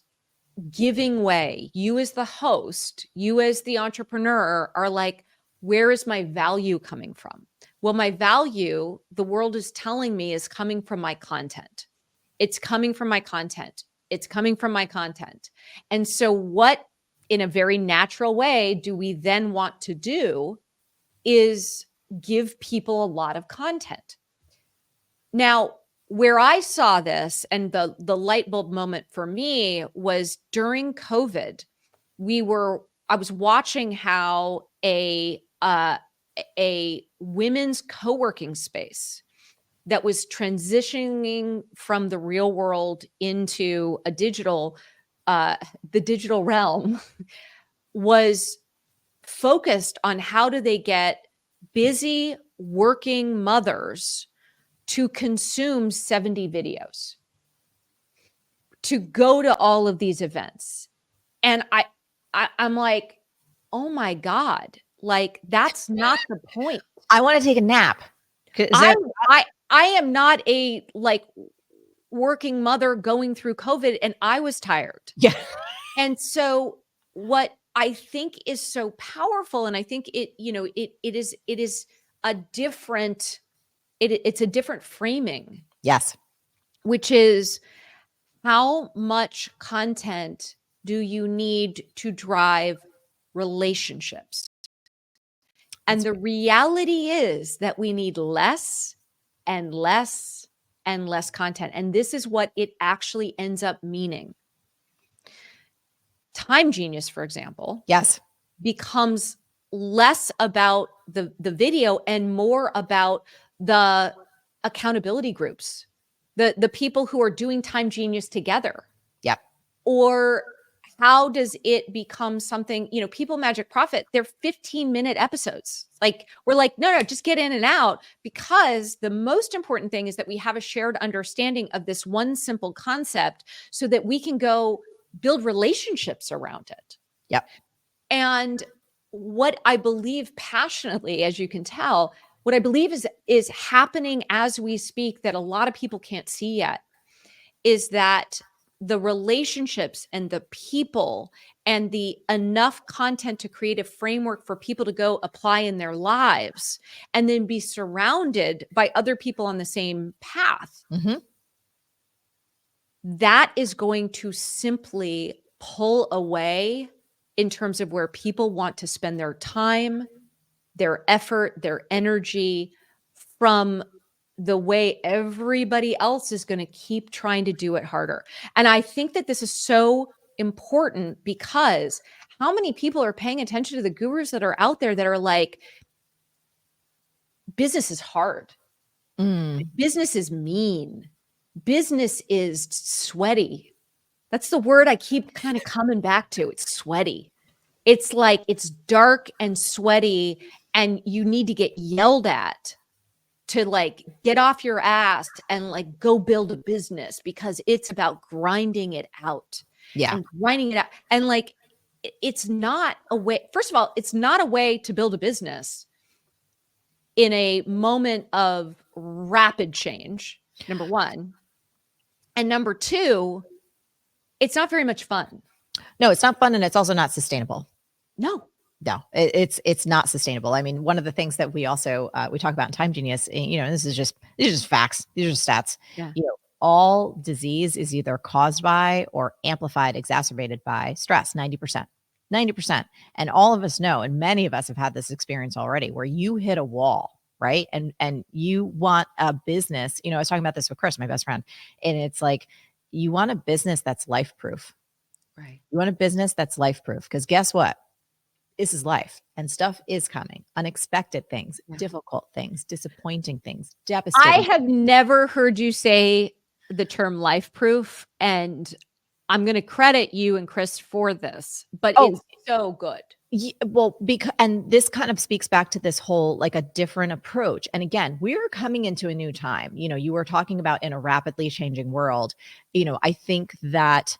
giving way, you as the host, you as the entrepreneur are like, where is my value coming from? Well, my value, the world is telling me, is coming from my content. It's coming from my content. It's coming from my content. And so what, in a very natural way, do we then want to do is give people a lot of content. Now, where I saw this and the light bulb moment for me was during COVID. I was watching how a women's co-working space that was transitioning from the real world into a the digital realm was focused on how do they get busy working mothers to consume 70 videos, to go to all of these events. And I'm like, oh my God, like that's not the point. I want to take a nap. I am not a like working mother going through COVID, and I was tired. Yeah. And so what I think is so powerful, and I think it is a different, it's a different framing. Yes. Which is, how much content do you need to drive relationships? And the reality is that we need less and less and less content. And this is what it actually ends up meaning. Time Genius, for example, Yes, becomes less about the video and more about the accountability groups, the people who are doing Time Genius together. yep, Or how does it become something, People Magic Profit, they're 15-minute episodes. Like, we're like, no, just get in and out, because the most important thing is that we have a shared understanding of this one simple concept so that we can go build relationships around it. yep. And what I believe passionately, as you can tell, what I believe is happening as we speak that a lot of people can't see yet is that the relationships and the people and the enough content to create a framework for people to go apply in their lives and then be surrounded by other people on the same path. Mm-hmm. That is going to simply pull away in terms of where people want to spend their time, their effort, their energy from the way everybody else is going to keep trying to do it harder. And I think that this is so important because how many people are paying attention to the gurus that are out there that are like, business is hard. Business is mean. Business is sweaty. That's the word I keep kind of coming back to. It's sweaty. It's like it's dark and sweaty, and you need to get yelled at to like get off your ass and like go build a business because it's about grinding it out. Yeah. And grinding it out. And like, it's not a way, first of all, it's not a way to build a business in a moment of rapid change, number one. And number two, it's not very much fun. No, it's not fun, and it's also not sustainable. No. It's not sustainable. I mean, one of the things that we also we talk about in Time Genius, these are just facts. These are just stats. Yeah. All disease is either caused by or amplified, exacerbated by stress. 90%. And all of us know, and many of us have had this experience already, where you hit a wall, right? And you want a business. I was talking about this with Chris, my best friend, and it's like, you want a business that's life proof. Right. You want a business that's life proof, because guess what? This is life, and stuff is coming. Unexpected things, difficult things, disappointing things, devastating. I have never heard you say the term life proof, and I'm going to credit you and Chris for this, but it's so good. Well, and this kind of speaks back to this whole, like, a different approach. And again, we're coming into a new time. You were talking about in a rapidly changing world. I think that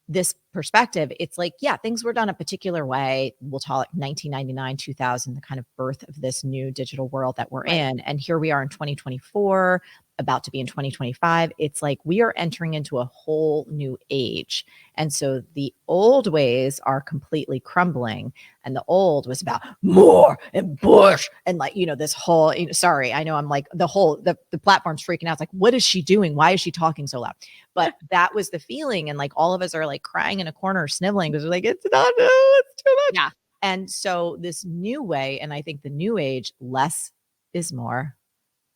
this perspective, it's like, yeah, things were done a particular way. We'll call it 1999, 2000, the kind of birth of this new digital world that we're in. And here we are in 2024, about to be in 2025. It's like we are entering into a whole new age. And so the old ways are completely crumbling. And the old was about more and push and like, this whole, sorry, I know I'm like the platform's freaking out. It's like, what is she doing? Why is she talking so loud? But that was the feeling. And like all of us are like crying in a corner, sniveling, because we're like, it's not, no, it's too much. Yeah. And so this new way, and I think the new age, less is more.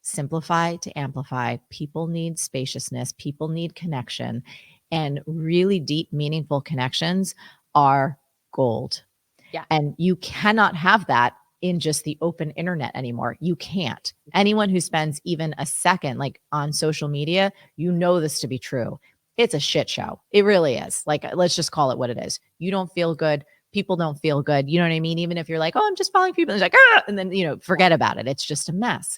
Simplify to amplify. People need spaciousness. People need connection, and really deep, meaningful connections are gold. Yeah. And you cannot have that in just the open internet anymore. You can't. Anyone who spends even a second like on social media, this to be true. It's a shit show. It really is. Like, let's just call it what it is. You don't feel good. People don't feel good. You know what I mean? Even if you're like, oh, I'm just following people. And it's like, and then, forget about it. It's just a mess.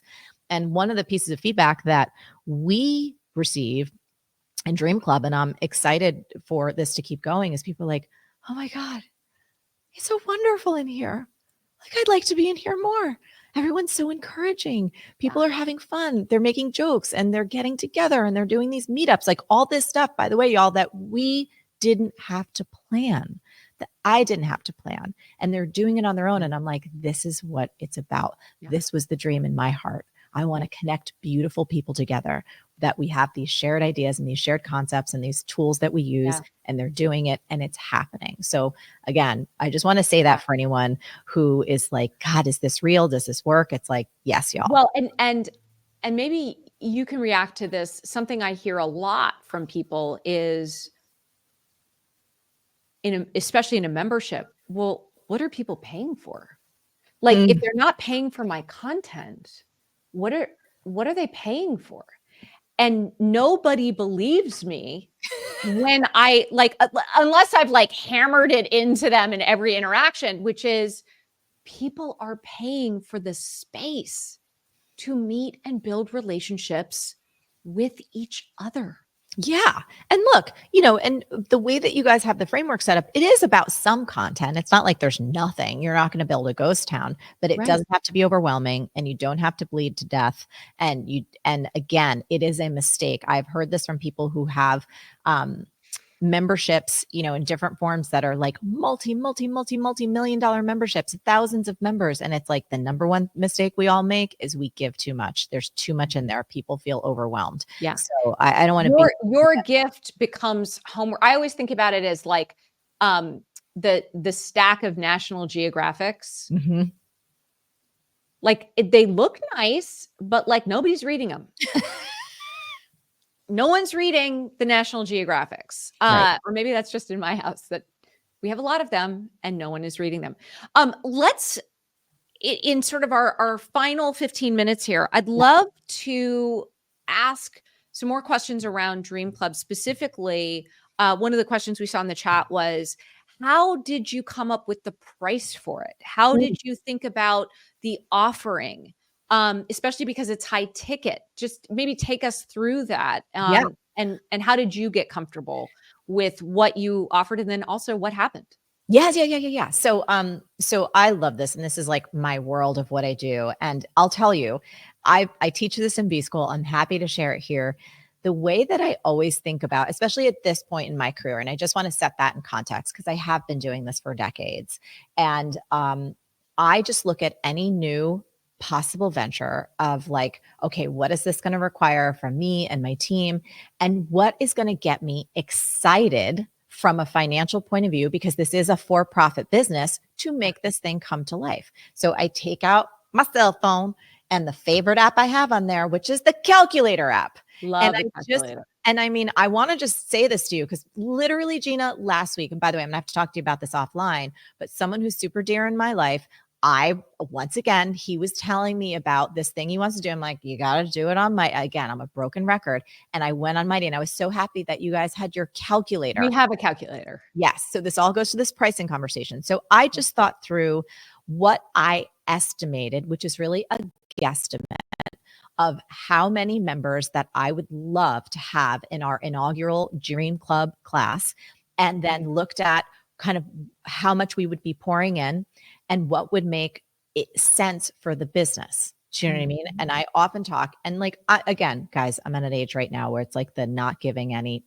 And one of the pieces of feedback that we receive in Dream Club, and I'm excited for this to keep going, is people like, oh my God, it's so wonderful in here. Like, I'd like to be in here more. Everyone's so encouraging. People are having fun. They're making jokes and they're getting together and they're doing these meetups, like all this stuff, by the way, y'all, that we didn't have to plan, that I didn't have to plan. And they're doing it on their own. And I'm like, this is what it's about. Yeah. This was the dream in my heart. I want to connect beautiful people together. that we have these shared ideas and these shared concepts and these tools that we use, and they're doing it and it's happening. So again, I just want to say that for anyone who is like, God, is this real? Does this work? It's like, yes, y'all. Well, and maybe you can react to this. Something I hear a lot from people is especially in a membership. Well, what are people paying for? Like, if they're not paying for my content, what are they paying for? And nobody believes me when I like, unless I've like hammered it into them in every interaction, which is people are paying for the space to meet and build relationships with each other. Yeah. And look, and the way that you guys have the framework set up, it is about some content. It's not like there's nothing. You're not going to build a ghost town, but it doesn't have to be overwhelming, and you don't have to bleed to death. And again, it is a mistake. I've heard this from people who have memberships, in different forms that are like multi-million dollar memberships, thousands of members. And it's like the number one mistake we all make is we give too much. There's too much in there. People feel overwhelmed. Yeah. So I don't want to be your gift becomes homework. I always think about it as like the stack of National Geographics. Mm-hmm. Like they look nice, but like nobody's reading them. No one's reading the National Geographics. Or maybe that's just in my house that we have a lot of them and no one is reading them. Let's, in sort of our final 15 minutes here, I'd love to ask some more questions around Dream Club. Specifically, one of the questions we saw in the chat was, how did you come up with the price for it? How did you think about the offering? Especially because it's high ticket. Just maybe take us through that. And how did you get comfortable with what you offered, and then also what happened? Yes. Yeah. So I love this. And this is like my world of what I do. And I'll tell you, I teach this in B School. I'm happy to share it here. The way that I always think about, especially at this point in my career, and I just want to set that in context because I have been doing this for decades. And I just look at any new possible venture of like, okay, what is this going to require from me and my team? And what is going to get me excited from a financial point of view, because this is a for-profit business, to make this thing come to life. So I take out my cell phone and the favorite app I have on there, which is the calculator app. Love the calculator. And I mean, I want to just say this to you because literally, Gina, last week, and by the way, I'm gonna have to talk to you about this offline, but someone who's super dear in my life, once again, he was telling me about this thing he wants to do. I'm like, you got to do it on again, I'm a broken record. And I went on Mighty, and I was so happy that you guys had your calculator. We have a calculator. Yes. So this all goes to this pricing conversation. So I just thought through what I estimated, which is really a guesstimate of how many members that I would love to have in our inaugural Dream Club class, and then looked at kind of how much we would be pouring in and what would make sense for the business. Do you know what I mean? And I often talk, and like, again, guys, I'm at an age right now where it's like the not giving any,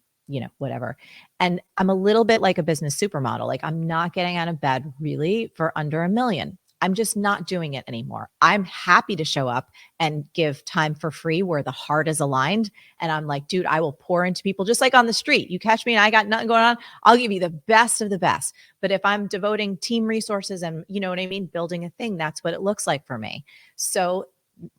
whatever. And I'm a little bit like a business supermodel. Like, I'm not getting out of bed really for under $1 million. I'm just not doing it anymore. I'm happy to show up and give time for free where the heart is aligned. And I'm like, dude, I will pour into people just like on the street. You catch me and I got nothing going on, I'll give you the best of the best. But if I'm devoting team resources and, you know what I mean, building a thing, that's what it looks like for me. So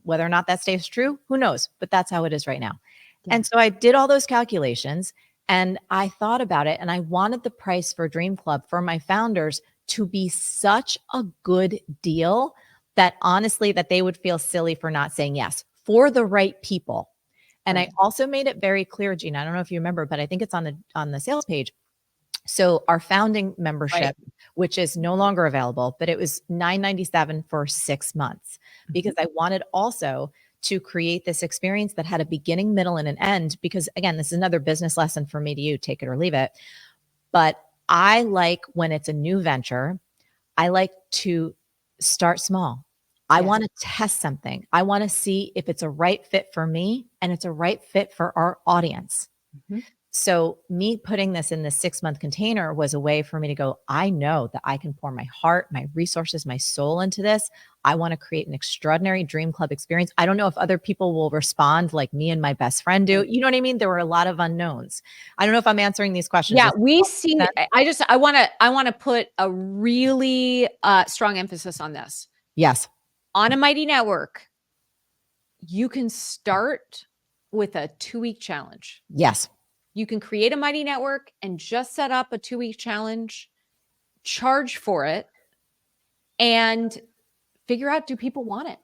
whether or not that stays true, who knows? But that's how it is right now. Yeah. And so I did all those calculations and I thought about it, and I wanted the price for Dream Club for my founders to be such a good deal that honestly, that they would feel silly for not saying yes, for the right people. And I also made it very clear, Gina, I don't know if you remember, but I think it's on the sales page. So our founding membership, which is no longer available, but it was $9.97 for 6 months, because I wanted also to create this experience that had a beginning, middle, and an end. Because again, this is another business lesson for me to you, take it or leave it. But I like, when it's a new venture, I like to start small. I want to test something. I want to see if it's a right fit for me and it's a right fit for our audience. So me putting this in the 6-month container was a way for me to go, I know that I can pour my heart, my resources, my soul into this. I want to create an extraordinary dream club experience. I don't know if other people will respond like me and my best friend do. You know what I mean? There were a lot of unknowns. I don't know if I'm answering these questions. Yeah, we see. I want to put a really strong emphasis on this. Yes. On a Mighty Network, you can start with a 2-week challenge. Yes. You can create a Mighty Network and just set up a 2-week challenge, charge for it, and figure out, do people want it?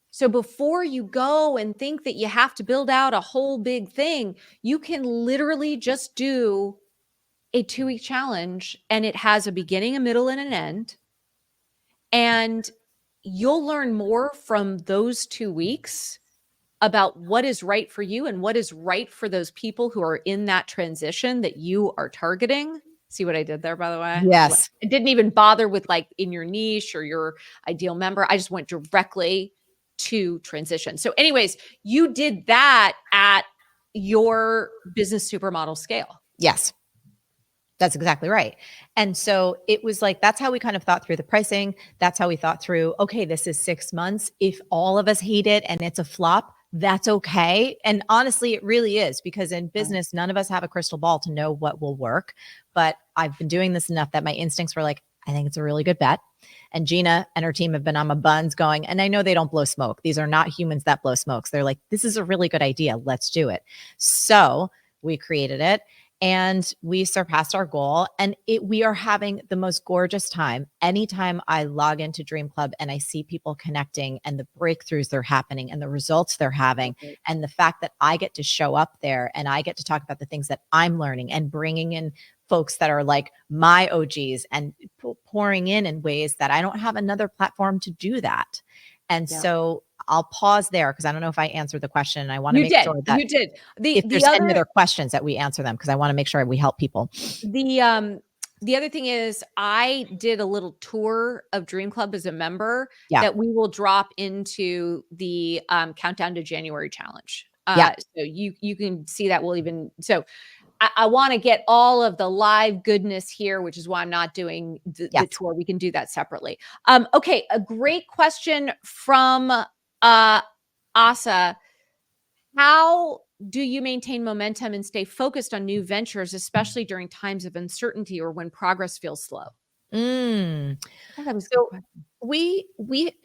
So before you go and think that you have to build out a whole big thing, you can literally just do a 2-week challenge, and it has a beginning, a middle, and an end. And you'll learn more from those 2 weeks about what is right for you and what is right for those people who are in that transition that you are targeting. See what I did there, by the way? Yes. It didn't even bother with like in your niche or your ideal member. I just went directly to transition. So anyways, you did that at your business supermodel scale. Yes. That's exactly right. And so it was like, that's how we kind of thought through the pricing. That's how we thought through, okay, this is 6 months. If all of us hate it and it's a flop, that's okay. And honestly, it really is, because in business, none of us have a crystal ball to know what will work. But I've been doing this enough that my instincts were like, I think it's a really good bet. And Gina and her team have been on my buns going, and I know they don't blow smoke. These are not humans that blow smokes. They're like, this is a really good idea. Let's do it. So we created it. And we surpassed our goal, and we are having the most gorgeous time. Anytime I log into Dream Club and I see people connecting and the breakthroughs they're happening and the results they're having, and the fact that I get to show up there and I get to talk about the things that I'm learning and bringing in folks that are like my OGs and pouring in ways that I don't have another platform to do that. And so I'll pause there, because I don't know if I answered the question, and I want to make sure that you did. If there's any other questions, that we answer them, because I want to make sure we help people. The other thing is, I did a little tour of Dream Club as a member that we will drop into the Countdown to January challenge. So you can see that. I want to get all of the live goodness here, which is why I'm not doing the tour. We can do that separately. Okay, a great question from Asa. How do you maintain momentum and stay focused on new ventures, especially during times of uncertainty or when progress feels slow? I thought that was so. We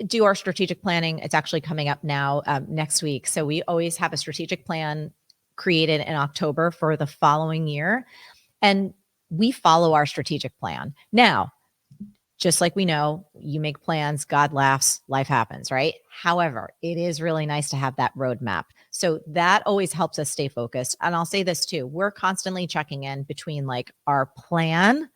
do our strategic planning. It's actually coming up now next week. So we always have a strategic plan created in October for the following year, and we follow our strategic plan. Now, just like we know, you make plans, God laughs, life happens, right? However, it is really nice to have that roadmap. So that always helps us stay focused. And I'll say this too, we're constantly checking in between like our plan,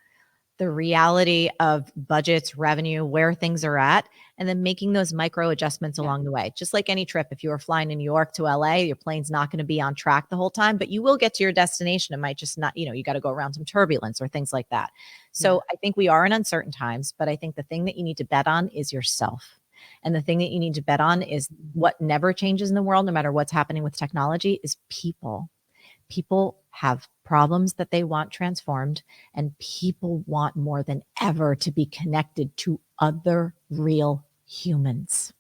the reality of budgets, revenue, where things are at, and then making those micro adjustments along the way. Just like any trip, if you were flying in New York to LA, your plane's not going to be on track the whole time, but you will get to your destination. It might just not, you got to go around some turbulence or things like that. So I think we are in uncertain times, but I think the thing that you need to bet on is yourself. And the thing that you need to bet on is what never changes in the world, no matter what's happening with technology, is people. People have problems that they want transformed, and people want more than ever to be connected to other real humans.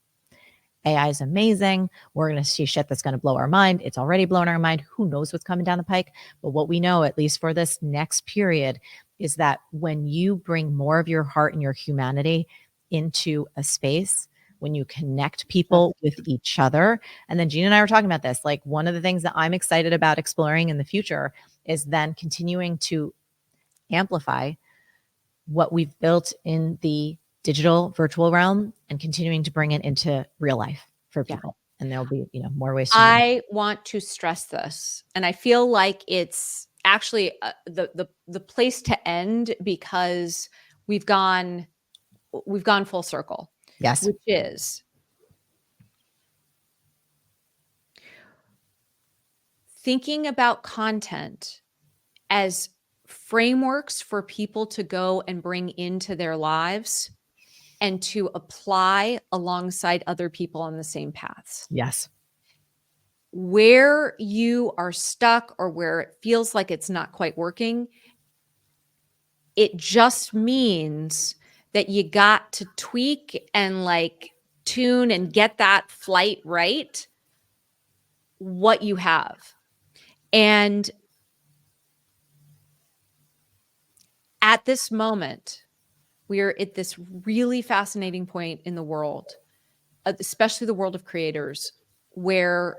AI is amazing. We're going to see shit that's going to blow our mind. It's already blown our mind. Who knows what's coming down the pike? But what we know, at least for this next period, is that when you bring more of your heart and your humanity into a space, when you connect people with each other. And then Gina and I were talking about this, like one of the things that I'm excited about exploring in the future is then continuing to amplify what we've built in the digital virtual realm and continuing to bring it into real life for people. And there'll be, more ways to do I want to stress this, and I feel like it's actually the place to end, because we've gone full circle. Yes. Which is thinking about content as frameworks for people to go and bring into their lives and to apply alongside other people on the same paths. Yes. where you are stuck or where it feels like it's not quite working, it just means that you got to tweak and like tune and get that flight right, what you have. And at this moment, we are at this really fascinating point in the world, especially the world of creators, where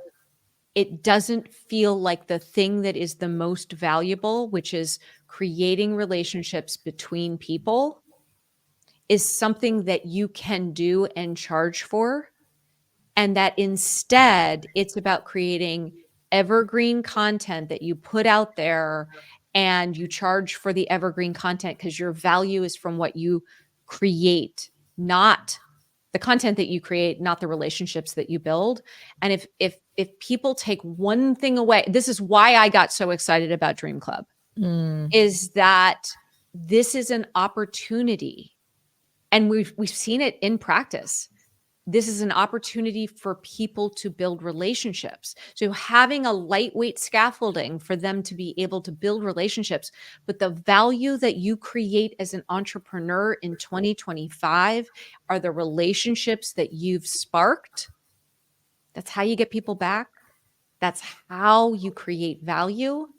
it doesn't feel like the thing that is the most valuable, which is creating relationships between people, is something that you can do and charge for. And that instead, it's about creating evergreen content that you put out there and you charge for the evergreen content because your value is from what you create, not the content that you create, not the relationships that you build. And if people take one thing away, this is why I got so excited about Dream Club, is that this is an opportunity. And we've seen it in practice. This is an opportunity for people to build relationships. So having a lightweight scaffolding for them to be able to build relationships, but the value that you create as an entrepreneur in 2025 are the relationships that you've sparked. That's how you get people back. That's how you create value.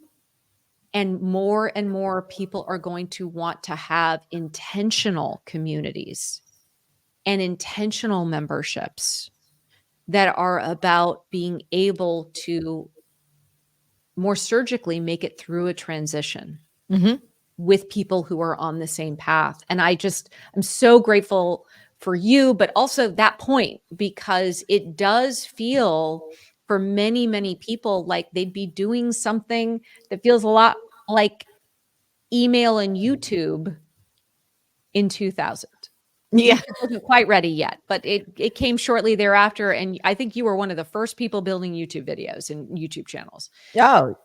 And more people are going to want to have intentional communities and intentional memberships that are about being able to more surgically make it through a transition with people who are on the same path. And I'm so grateful for you, but also that point, because it does feel for many, many people like they'd be doing something that feels a lot like email and YouTube in 2000. Yeah. YouTube wasn't quite ready yet, but it came shortly thereafter. And I think you were one of the first people building YouTube videos and YouTube channels. Oh,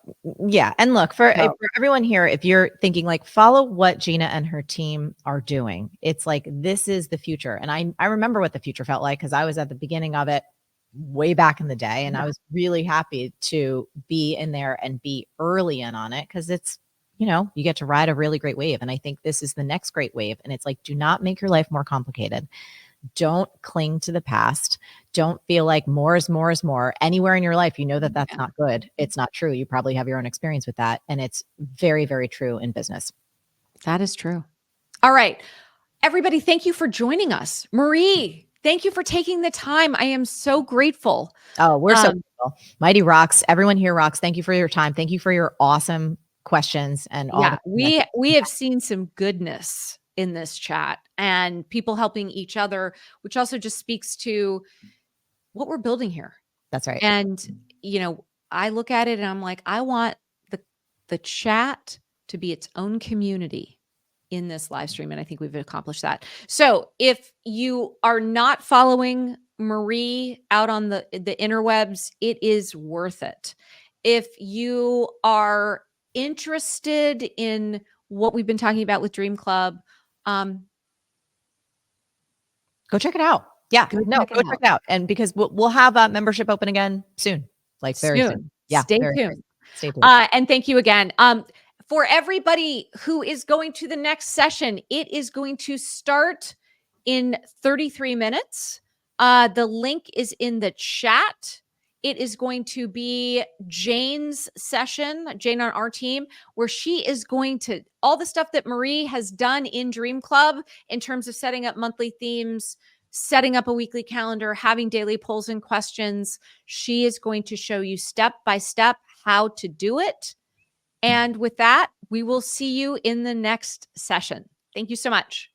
yeah. And look, for So, everyone here, if you're thinking like follow what Gina and her team are doing, it's like this is the future. And I remember what the future felt like because I was at the beginning of it way back in the day. And I was really happy to be in there and be early in on it because it's, you get to ride a really great wave. And I think this is the next great wave. And it's like, do not make your life more complicated. Don't cling to the past. Don't feel like more is more is more. Anywhere in your life, you know that that's not good. It's not true. You probably have your own experience with that. And it's very, very true in business. that is true. All right. Everybody, thank you for joining us. Marie, thank you for taking the time. I am so grateful. Oh, we're so grateful. Mighty rocks. Everyone here rocks. Thank you for your time. Thank you for your awesome questions and all. Yeah, we have seen some goodness in this chat and people helping each other, which also just speaks to what we're building here. That's right. And I look at it and I'm like, I want the chat to be its own community in this live stream. And I think we've accomplished that. So if you are not following Marie out on the interwebs, it is worth it. If you are interested in what we've been talking about with Dream Club, go check it out. Yeah, go check it out. And because we'll have a membership open again soon, like very soon. Yeah, stay tuned. Stay tuned. And thank you again. For everybody who is going to the next session, it is going to start in 33 minutes. The link is in the chat. It is going to be Jane's session, Jane on our team, where she is going to all the stuff that Marie has done in Dream Club in terms of setting up monthly themes, setting up a weekly calendar, having daily polls and questions. She is going to show you step by step how to do it. And with that, we will see you in the next session. Thank you so much.